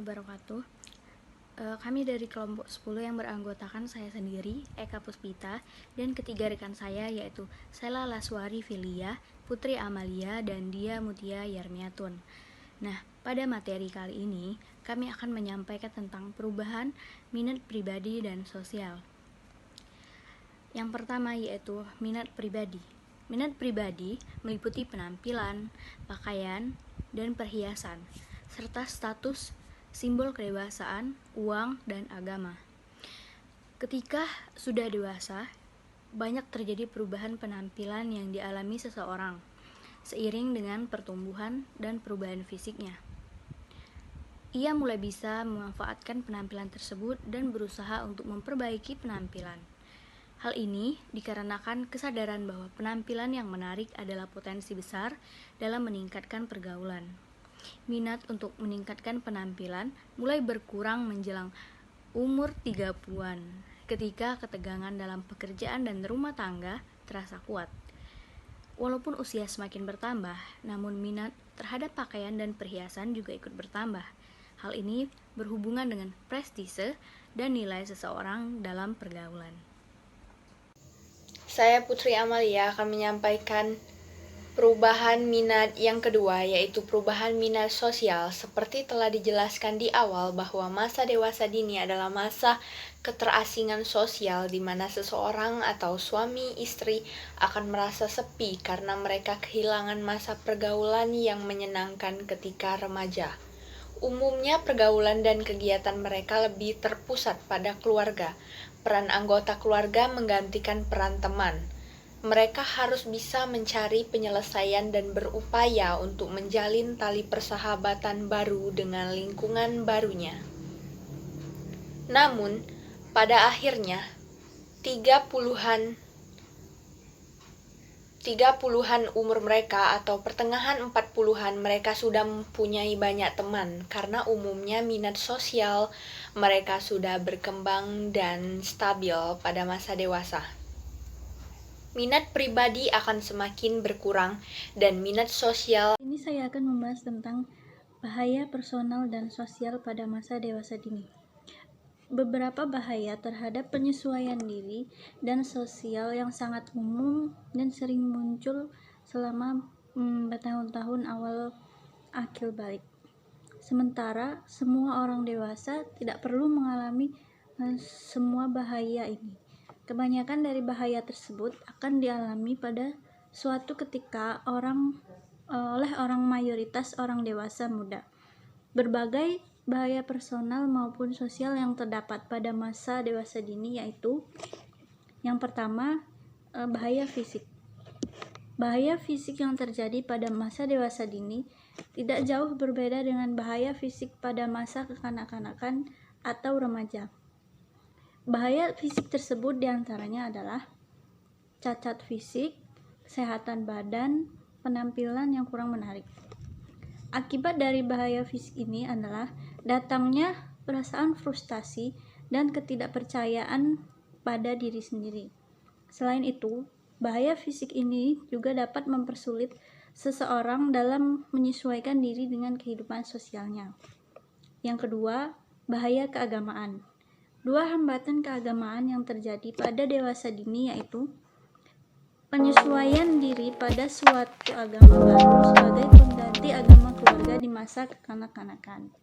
wabarakatuh. Kami dari kelompok 10 yang beranggotakan saya sendiri, Eka Puspita, dan ketiga rekan saya yaitu Sela Laswari Filia, Putri Amalia, dan Dia Mutia Yarmiatun. Nah, pada materi kali ini, kami akan menyampaikan tentang perubahan minat pribadi dan sosial. Yang pertama yaitu minat pribadi. Minat pribadi meliputi penampilan, pakaian, dan perhiasan, serta status, simbol kedewasaan, uang, dan agama. Ketika sudah dewasa, banyak terjadi perubahan penampilan yang dialami seseorang, seiring dengan pertumbuhan dan perubahan fisiknya. Ia mulai bisa memanfaatkan penampilan tersebut dan berusaha untuk memperbaiki penampilan. Hal ini dikarenakan kesadaran bahwa penampilan yang menarik adalah potensi besar dalam meningkatkan pergaulan. Minat untuk meningkatkan penampilan mulai berkurang menjelang umur 30-an, ketika ketegangan dalam pekerjaan dan rumah tangga terasa kuat. Walaupun usia semakin bertambah, namun minat terhadap pakaian dan perhiasan juga ikut bertambah. Hal ini berhubungan dengan prestise dan nilai seseorang dalam pergaulan. Saya Putri Amalia akan menyampaikan perubahan minat yang kedua, yaitu perubahan minat sosial. Seperti telah dijelaskan di awal bahwa masa dewasa dini adalah masa keterasingan sosial di mana seseorang atau suami istri akan merasa sepi karena mereka kehilangan masa pergaulan yang menyenangkan ketika remaja. Umumnya pergaulan dan kegiatan mereka lebih terpusat pada keluarga. Peran anggota keluarga menggantikan peran teman. Mereka harus bisa mencari penyelesaian dan berupaya untuk menjalin tali persahabatan baru dengan lingkungan barunya. Namun, pada akhirnya, 30-an umur mereka atau pertengahan 40-an mereka sudah mempunyai banyak teman karena umumnya minat sosial mereka sudah berkembang dan stabil pada masa dewasa. Minat pribadi akan semakin berkurang dan minat sosial. Ini saya akan membahas tentang bahaya personal dan sosial pada masa dewasa dini. Beberapa bahaya terhadap penyesuaian diri dan sosial yang sangat umum dan sering muncul selama bertahun-tahun awal akil balik. Sementara semua orang dewasa tidak perlu mengalami semua bahaya ini. Kebanyakan dari bahaya tersebut akan dialami pada suatu ketika oleh orang mayoritas orang dewasa muda. Berbagai bahaya personal maupun sosial yang terdapat pada masa dewasa dini yaitu yang pertama, bahaya fisik. Bahaya fisik yang terjadi pada masa dewasa dini tidak jauh berbeda dengan bahaya fisik pada masa kekanak-kanakan atau remaja. Bahaya fisik tersebut diantaranya adalah cacat fisik, kesehatan badan, penampilan yang kurang menarik. Akibat dari bahaya fisik ini adalah datangnya perasaan frustasi dan ketidakpercayaan pada diri sendiri. Selain itu, bahaya fisik ini juga dapat mempersulit seseorang dalam menyesuaikan diri dengan kehidupan sosialnya. Yang kedua, bahaya keagamaan. Dua hambatan keagamaan yang terjadi pada dewasa dini yaitu penyesuaian diri pada suatu agama baru sebagai pengganti agama keluarga di masa kekanak-kanakan.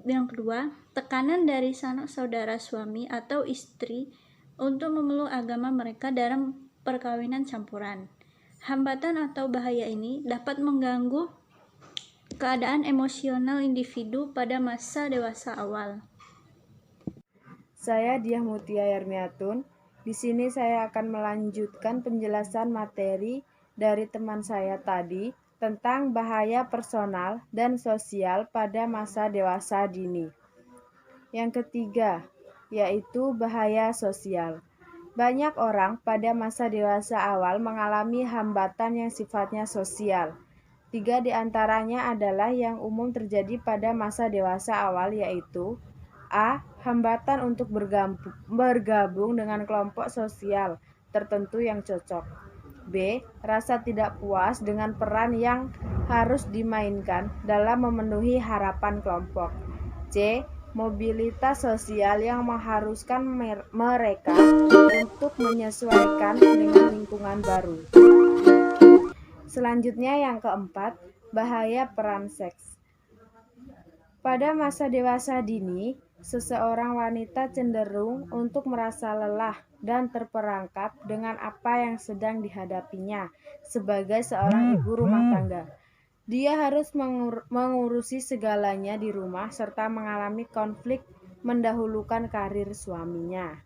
Yang kedua, tekanan dari sanak saudara suami atau istri untuk memeluk agama mereka dalam perkawinan campuran. Hambatan atau bahaya ini dapat mengganggu keadaan emosional individu pada masa dewasa awal. Saya Dia Mutia Yarmiatun. Di sini saya akan melanjutkan penjelasan materi dari teman saya tadi tentang bahaya personal dan sosial pada masa dewasa dini. Yang ketiga, yaitu bahaya sosial. Banyak orang pada masa dewasa awal mengalami hambatan yang sifatnya sosial. 3 di antaranya adalah yang umum terjadi pada masa dewasa awal yaitu A. Hambatan untuk bergabung dengan kelompok sosial tertentu yang cocok. B. Rasa tidak puas dengan peran yang harus dimainkan dalam memenuhi harapan kelompok. C. Mobilitas sosial yang mengharuskan mereka untuk menyesuaikan dengan lingkungan baru. Selanjutnya yang keempat, bahaya peran seks. Pada masa dewasa dini, seseorang wanita cenderung untuk merasa lelah dan terperangkap dengan apa yang sedang dihadapinya sebagai seorang ibu rumah tangga. Dia harus mengurusi segalanya di rumah serta mengalami konflik mendahulukan karir suaminya.